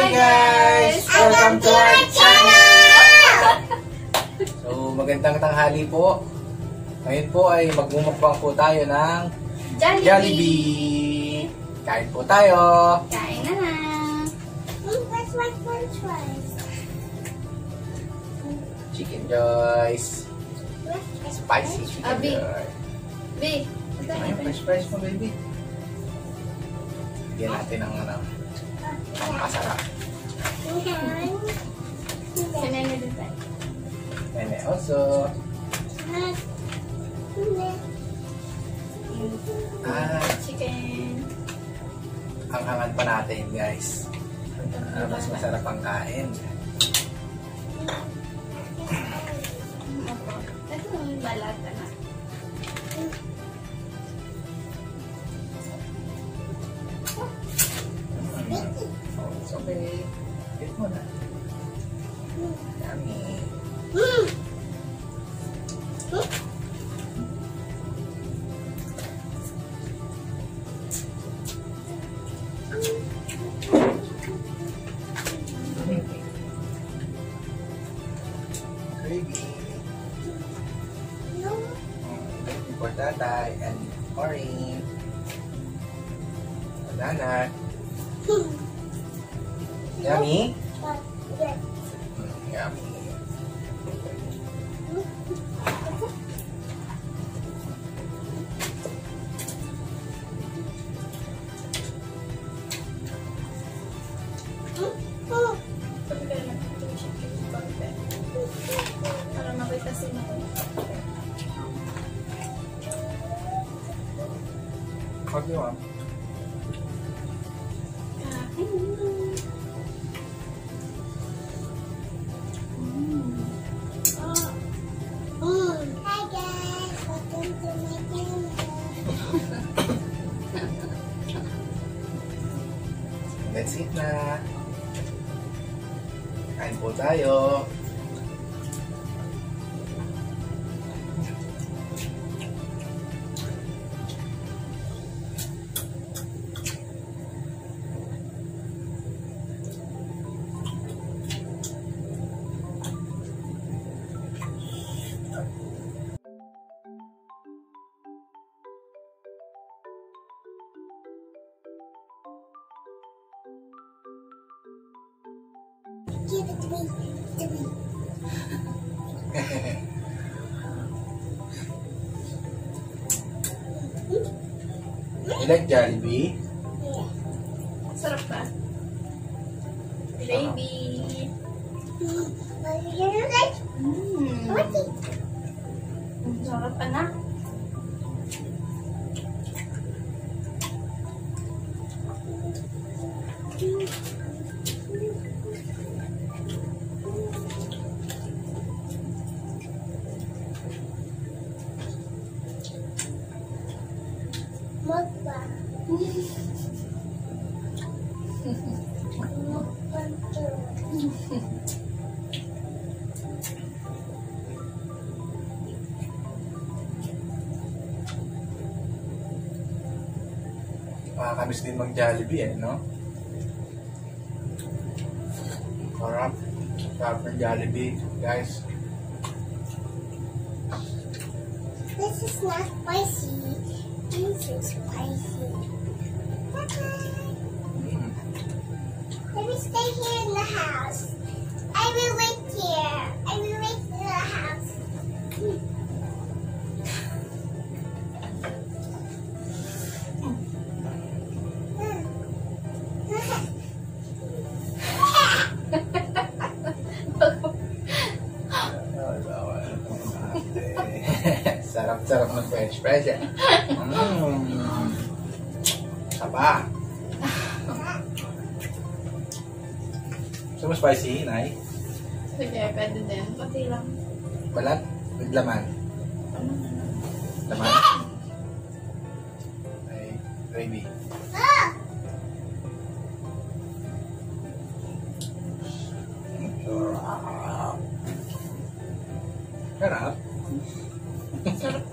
Hi guys! Welcome to our channel! So, magandang tanghali po. Ngayon po ay magmumukbang po tayo ng Jollibee. Kain po tayo. Kain na na. Chicken Joyce. Spicy chicken Abi. Joyce. Babe, Ayun, french fries mo, baby. Bigyan natin ng masarap. sinene din tayo. And also, Chicken. ang hangan pa natin, guys. Mas masarap ang kain. Ito yung balata na. It's okay. Eat mo na. Yummy. Gravy. Gravy for tatay and Maureen. Banana. Yummy? Yummy. Sabi ka lang ito yung chicken content. Para makita sila. What do you want? Hi guys, welcome to my channel. Let's eat na. Kain po tayo. Give it to me, to me. You like Jollibee? Yeah. Sarap ba? Gravy. Are you gonna like? What's it? Sarap pa na. Mukbang. Mukbang too. Makakamiss din mag-Jollibee eh, no? Sarap. Sarap ng Jollibee, guys. This is not spicy. This is spicy. Mm. Let me stay here in the house. I will wait here. I will wait in the house. Sarap-sarap ng french fries eh. Saba. So, spicy, Nay? Sige, pwede din. Pati lang. Balat? With laman? Laman? Ay, gravy. Sarap. Sarap.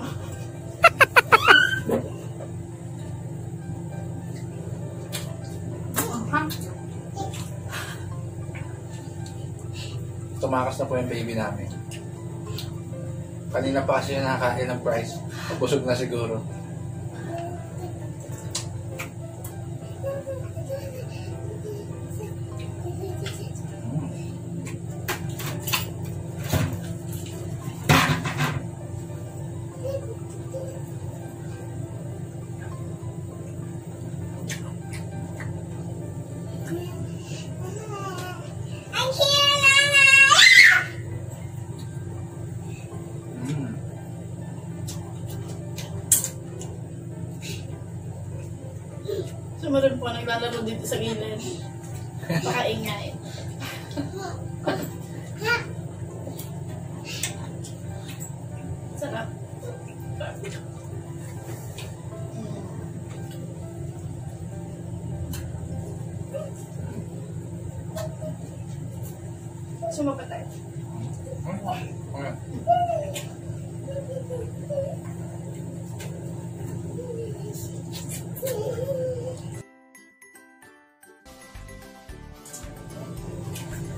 tumakas na po yung baby namin. Kanina pa kasi yung nakakain ng fries. Busog na siguro. I'm here, Mama. Sumunod po, naglalaro dito sa gilid. Pakaingay. Sarap. Sumapa tayo.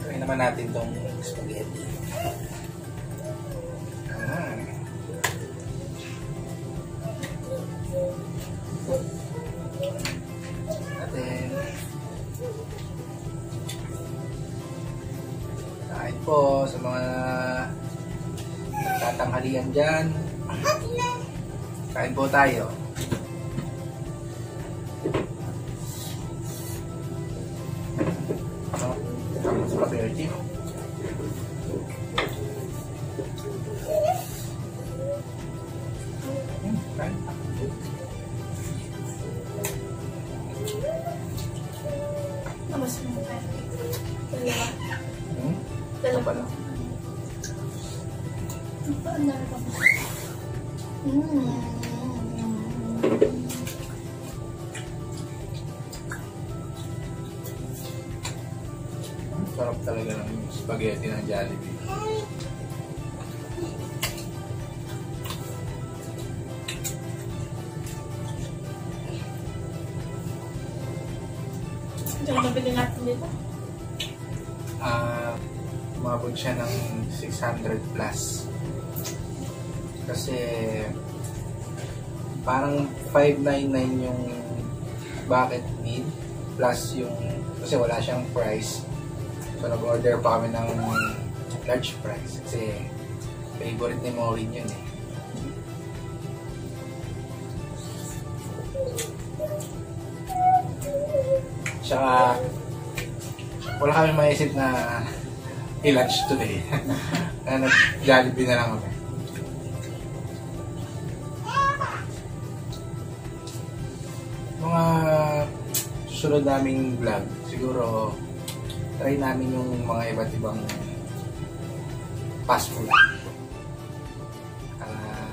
Try naman natin tong spaghetti. Natin. Kain po sa mga nagtatanghalian dyan. Kain po tayo. Spaghetti. Kain. Namas mo tayo. Dalawa. Ito pala. Ang dami pa ba? Sarap talaga ng spaghetti ng Jollibee. Diyan nabili natin dito. Umabot siya ng 600 plus. Kasi parang 599 yung bucket meat plus yung kasi wala siyang price. So nag-order pa kami ng large fries kasi favorite ni Maureen yun eh. Tsaka wala kami maisip na i-lunch today. Kaya nag-Jollibee na lang kami. Mga susunod naming vlog, siguro try namin yung mga iba't ibang fast food. Para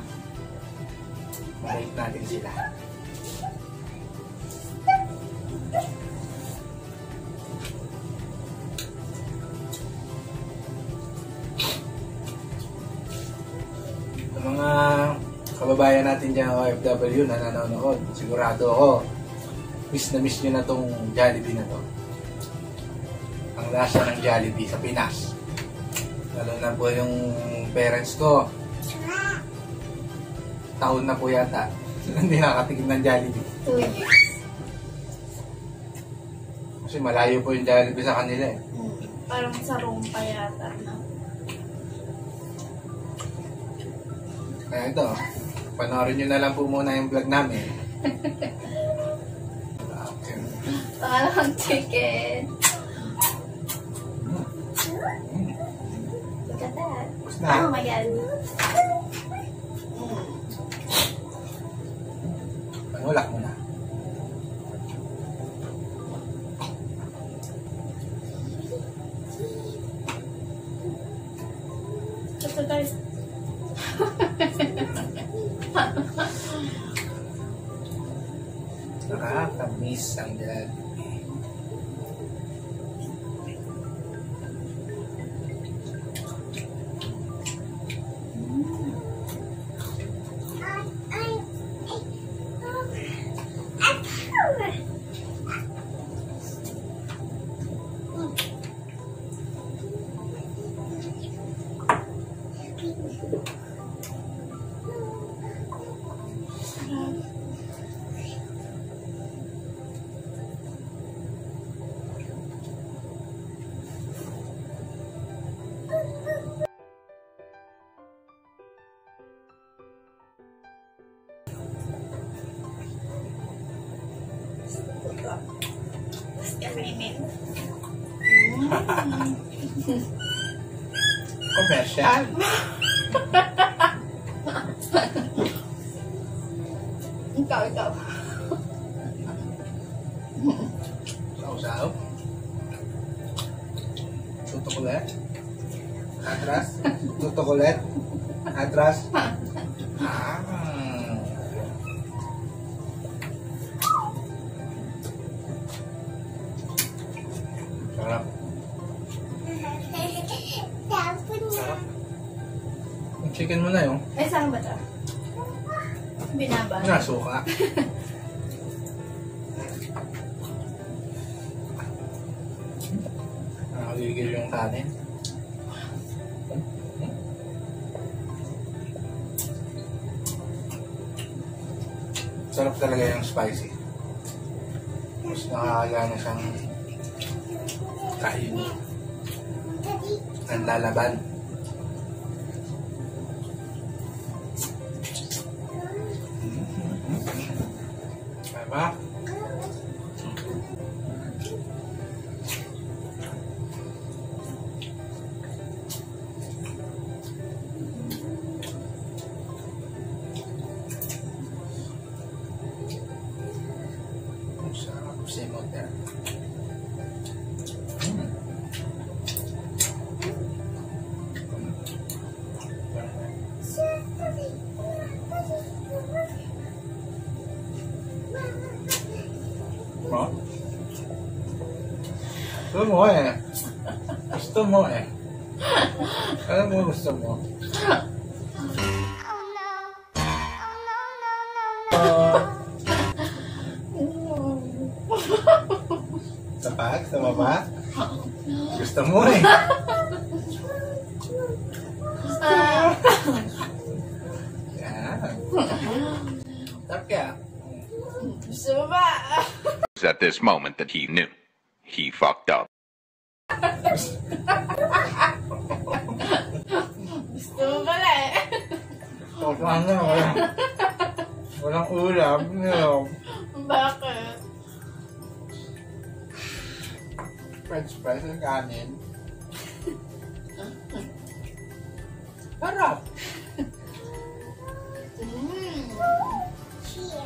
ma-rate natin sila. Mga kababayan natin dyan OFW na nanonood, sigurado ako miss nyo na tong Jollibee na to. Ang lasa ng Jollibee sa Pinas, lalo na po yung parents ko, taon na po yata hindi nakatikim ng Jollibee 2 years. kasi malayo po yung Jollibee sa kanila eh. Parang sa room pa yata na. Kaya ito, panoorin nyo na lang po muna yung vlog namin. Pangalawang chicken. Look at that. Na. Oh my God. Panulak mo na. Ito guys. Nakakamiss ang Jollibee. Tapos kakainin. Commercial. Ikaw. Sausaw. Tutok ulit. Atras. Tutok ulit. Atras. Sarap. Tapon na. Sarap. Yung chicken mo na yun. Ay, saan ba ito? Binaba. Nasuka. Nakagigil yung kanin. Sarap talaga yung spicy. Mas nakakagana siyang kain. Ang lalaban. Diba? Sarap simot yan. Mo? Gusto mo eh. Gusto mo eh. Alam mo gusto mo. Oh no. Oh no. Sapat? Sama ba? Gusto mo eh. Yan. Sarap kaya. Gusto mo ba? It was at this moment that he knew. He fucked up. Gusto mo pala eh. Ano, walang ulam. No. Bakit? French fries ang kanin. Sarap. Cheers.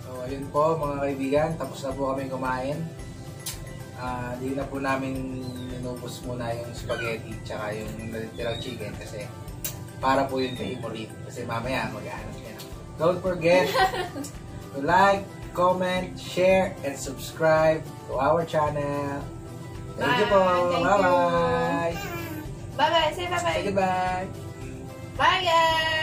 So, ayun po mga kaibigan. Tapos na po kami kumain. Hindi na po namin ninubos muna yung spaghetti tsaka yung nalitirang chicken kasi para po yun kay Morin. Kasi mamaya mag-aanap yan. Don't forget to like, comment, share, and subscribe to our channel. Thank you po. Thank you. Bye-bye. Bye-bye. Say bye-bye. Say goodbye. Bye, guys.